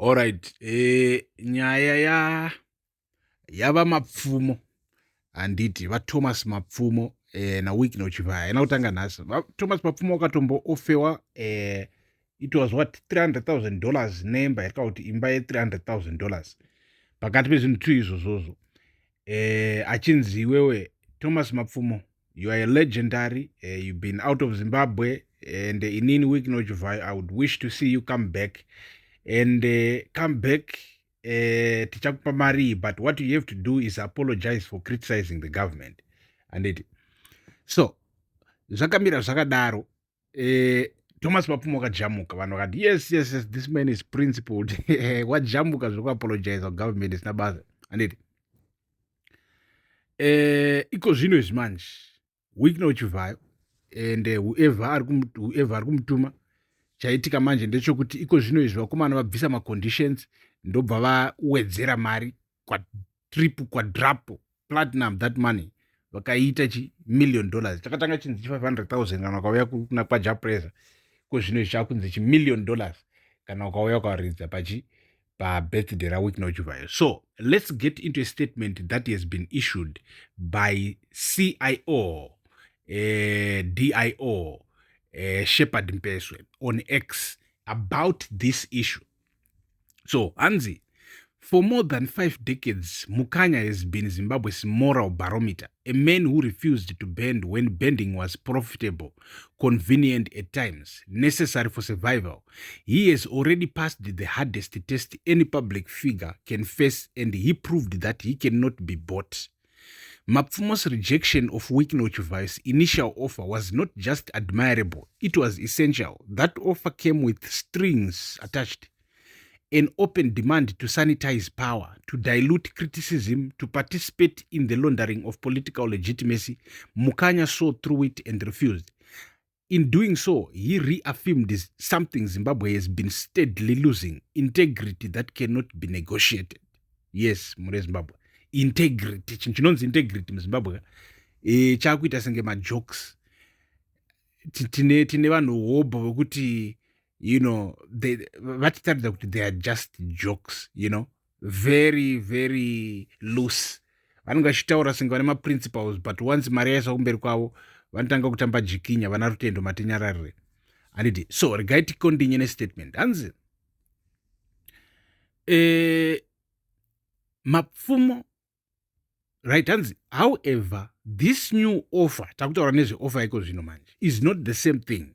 Alright, nyaya yava Mapfumo handiti vaThomas Mapfumo naWickno Chivhayo haina kutanga nhasi. Thomas Mapfumo wakatomboofewa it was what $300,000 nemba yatika kuti imba ye$300,000 pakati pezvinhu tu izvozvozvo. Achinzi iwewe Thomas Mapfumo, you are a legendary, you've been out of Zimbabwe, and inini Wickno Chivhayo, I would wish to see you come back and come back tichakupa mari, but what you have to do is apologize for criticizing the government. And it so zvakamira zvakadaro, Thomas Mapfumo wakajamuka, vanhu vakati yes, this man is principled. Wajamuka zvekuapologize government isina basa. And it iko zvino izvi manje Wickno Chivhayo and whoever ari kumutuma, chaitika manje ndechekuti iko zvino izvi vakomana vabvisa maconditions ndobva vawedzera mari quadruple platinum that money, vakaita $1,000,000 chakatanga chinzi $500,000 kana ukauya kuna kwaJapreza, iko zvino izvi chakunzi $1,000,000 kana ukauya ukaridza pa-birthday raWickno Chivhayo. So let's get into a statement that has been issued by CIO DIO Shepard Mpeswe on X about this issue. So Anzi, for more than 5 decades, Mukanya has been Zimbabwe's moral barometer, a man who refused to bend when bending was profitable, convenient at times, necessary for survival. He has already passed the hardest test any public figure can face, and he proved that he cannot be bought. Mapfumo's rejection of Wickno Chivhayo's initial offer was not just admirable, it was essential. That offer came with strings attached. An open demand to sanitize power, to dilute criticism, to participate in the laundering of political legitimacy. Mukanya saw through it and refused. In doing so, he reaffirmed something Zimbabwe has been steadily losing: integrity that cannot be negotiated. Yes, mure Zimbabwe. Integrity. Chinonzi integrity muZimbabwe. Chakuita senge majokes. Tine vanhu hobho vekuti, you know, vatitaridza kuti they are just jokes, you know, very, very loose. Vanenge vachitaura senge vane maprinciples, but once mari yaiswa kumberi kwavo, vanotanga kutamba jikinya, vana rutendo matinyararire. Anditi, so regai tikondinye nestatement. Hanzi, Mapfumo, right, hanzi, however, this new offer, takutaura nezve offer iko zvino manje, is not the same thing.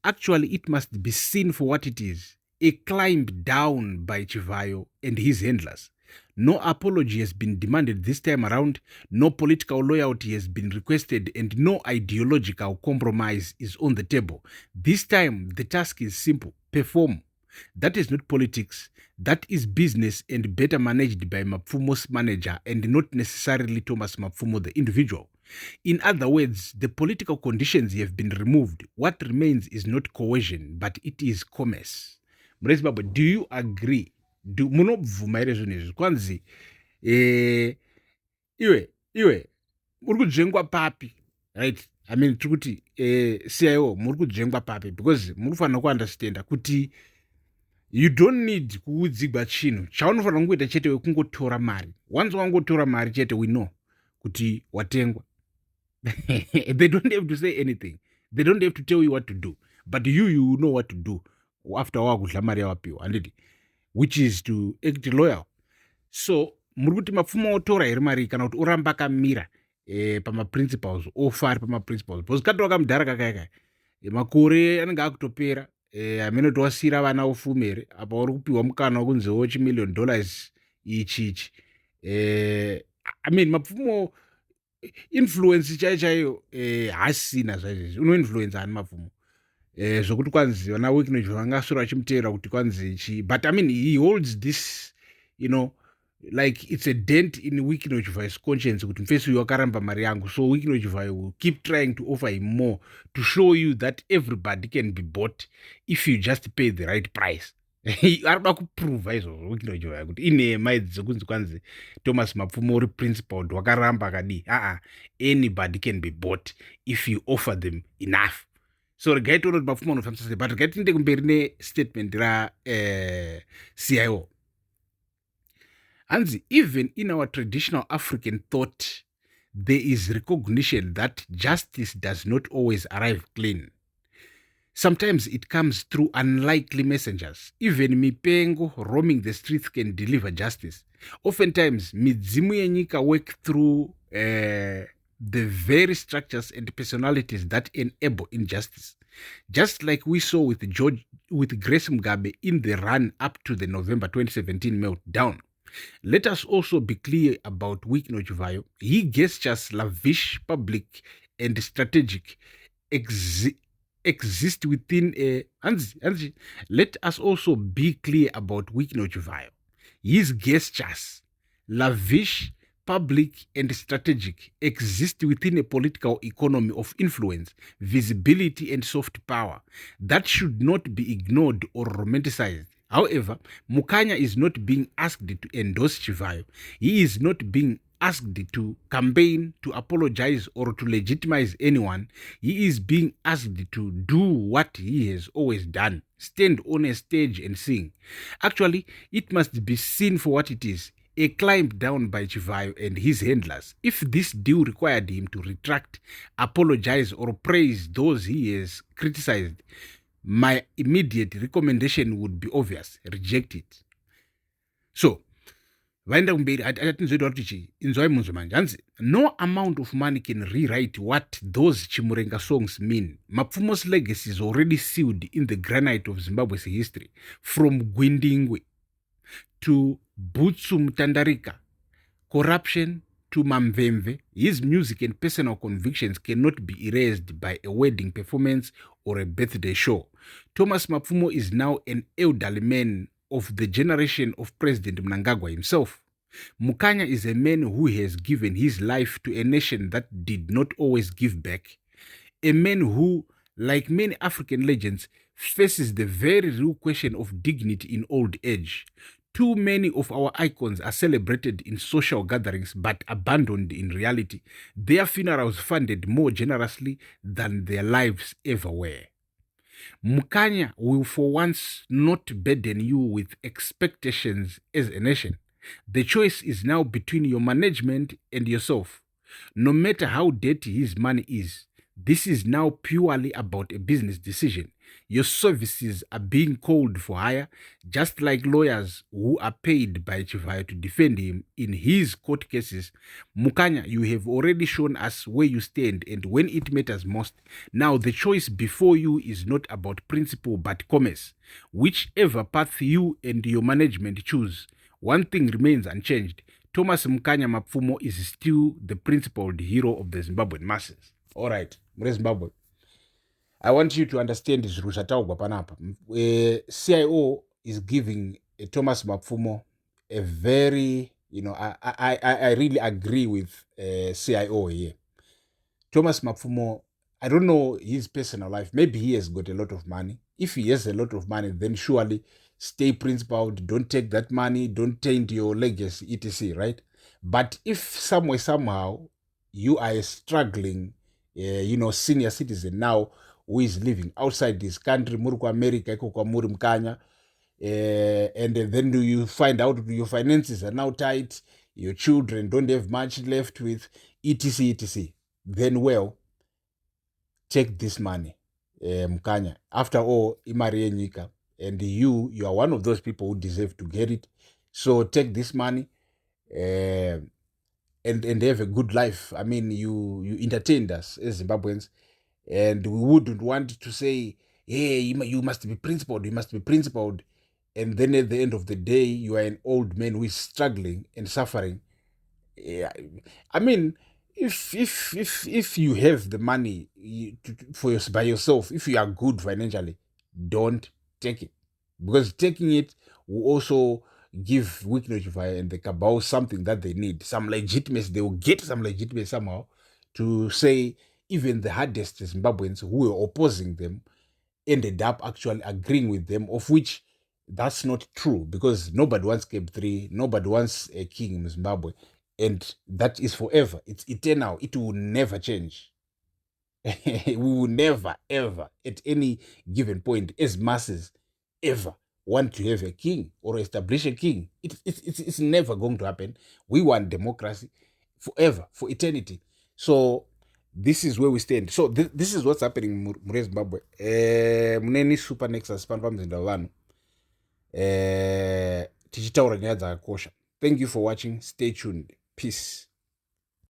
Actually, it must be seen for what it is: a climb down by Chivhayo and his handlers. No apology has been demanded this time around, no political loyalty has been requested, and no ideological compromise is on the table. This time, the task is simple: perform. That is not politics, that is business, and better managed by Mapfumo's manager and not necessarily Thomas Mapfumo the individual. In other words, the political conditions have been removed. What remains is not coercion, but it is commerce. Mresbaba, do you agree? Munobvuma ere zvinhu izvi? Kwanzi iwe muri kujengwa papi, right? I mean, tiri kuti CIO muri kujengwa papi, because munofanira kuunderstanda kuti you don't need kuudzigwa chinhu. Chaunofanira kungoita chete wekungotora mari. Once wangotora mari chete, we know kuti watengwa. They don't have to say anything. They don't have to tell you what to do. But you know what to do after wakudla mari yawapiwa, which is to act loyal. So muri kuti Mapfumo otora here mari kana kuti oramba akamira pamaprinciples, ofari pamaprinciples, because kato wakamudhara kakayaka makore anenge akutopera, amene towasira vana ofumere apa uri kupiwa mukana wekunziwo $1,000,000 ichi. I mean, Mapfumo influence chaiyo hasina zvaizvizvi. Unoinfluence ani Mapfumo zvokuti kwanzi vana Wickno Chivhayo vangasura vachimutevera kuti kwanzi chi, but I mean, he holds this, you know, like it's a dent in Wickno Chivhayo's conscience kuti mfesi uyu wakaramba mari yangu. So Wickno Chivhayo will keep trying to offer him more to show you that everybody can be bought if you just pay the right price. Arikuda kuprova izvozvo Wickno Chivhayo kuti inhema idzi dzokunzi kwanzi Thomas Mapfumo uri principled, wakaramba akadi. Anybody can be bought if you offer them enough. so regai toona kuti mapfumo anofambisa sei, but regai tiende kumberi nestatement CIO. Hanzi, even in our traditional African thought, there is recognition that justice does not always arrive clean. Sometimes it comes through unlikely messengers. Even mipengo roaming the streets can deliver justice. Oftentimes, midzimu yenyika work through the very structures and personalities that enable injustice. Just like we saw with Grace Mugabe in the run up to the November 2017 meltdown. Let us also be clear about Wikno Chivhayo. He gestures lavish, public, and strategic exist within a... Let us also be clear about Wikno Chivhayo. His gestures, lavish, public, and strategic, exist within a political economy of influence, visibility, and soft power that should not be ignored or romanticized. However, Mukanya is not being asked to endorse Chivhayo. He is not being asked to campaign, to apologize, or to legitimize anyone. He is being asked to do what he has always done: stand on a stage and sing. Actually, it must be seen for what it is: a climb down by Chivhayo and his handlers. If this deal required him to retract, apologize, or praise those he has criticized, my immediate recommendation would be obvious: reject it. So, no amount of money can rewrite what those Chimurenga songs mean. Mapfumo's legacy is already sealed in the granite of Zimbabwe's history. From Gwindingwe to Butsu Mtandarika, corruption to Mamvemve, his music and personal convictions cannot be erased by a wedding performance or a birthday show. Thomas Mapfumo is now an elderly man of the generation of President Mnangagwa himself. Mukanya is a man who has given his life to a nation that did not always give back. A man who, like many African legends, faces the very real question of dignity in old age. Too many of our icons are celebrated in social gatherings but abandoned in reality. Their funerals funded more generously than their lives ever were. Mukanya will for once not burden you with expectations as a nation. The choice is now between your management and yourself. No matter how dirty his money is, this is now purely about a business decision. Your services are being called for hire, just like lawyers who are paid by Chivhayo to defend him in his court cases. Mukanya, you have already shown us where you stand and when it matters most. Now the choice before you is not about principle but commerce. Whichever path you and your management choose, one thing remains unchanged. Thomas Mukanya Mapfumo is still the principled hero of the Zimbabwean masses. All right, Zimbabwe. I want you to understand this Zvazotaugwa panapa. CIO is giving Thomas Mapfumo a very, I really agree with CIO here. Thomas Mapfumo, I don't know his personal life. Maybe he has got a lot of money. If he has a lot of money, then surely stay principled. Don't take that money. Don't taint your legacy, etc. Right? But if somewhere, somehow, you are struggling, senior citizen now who is living outside this country, Muruku America, Muri Mkanya, and then do you find out your finances are now tight, your children don't have much left with, etc. Then, well, take this money, Mkanya. After all, imari yenyika, and you are one of those people who deserve to get it. So take this money and have a good life. I mean, you entertained us as Zimbabweans, and we wouldn't want to say, hey, you must be principled, and then at the end of the day, you are an old man who is struggling and suffering. Yeah, I mean, if you have the money by yourself, if you are good financially, don't take it, because taking it will also give Wikno Chivhayo and the cabal something that they need, some legitimacy. They will get some legitimacy somehow to say even the hardest Zimbabweans who were opposing them ended up actually agreeing with them, of which that's not true, because nobody wants Cape 3, nobody wants a king in Zimbabwe, and that is forever. It's eternal. It will never change. We will never, ever, at any given point, as masses, ever want to have a king or establish a king. It's never going to happen. We want democracy forever, for eternity. So this is where we stand. So this is what's happening in Zimbabwe. Muneni super nexus pano pamzinda wevanhu. Tichitaura nyaya dzakakosha. Thank you for watching. Stay tuned. Peace.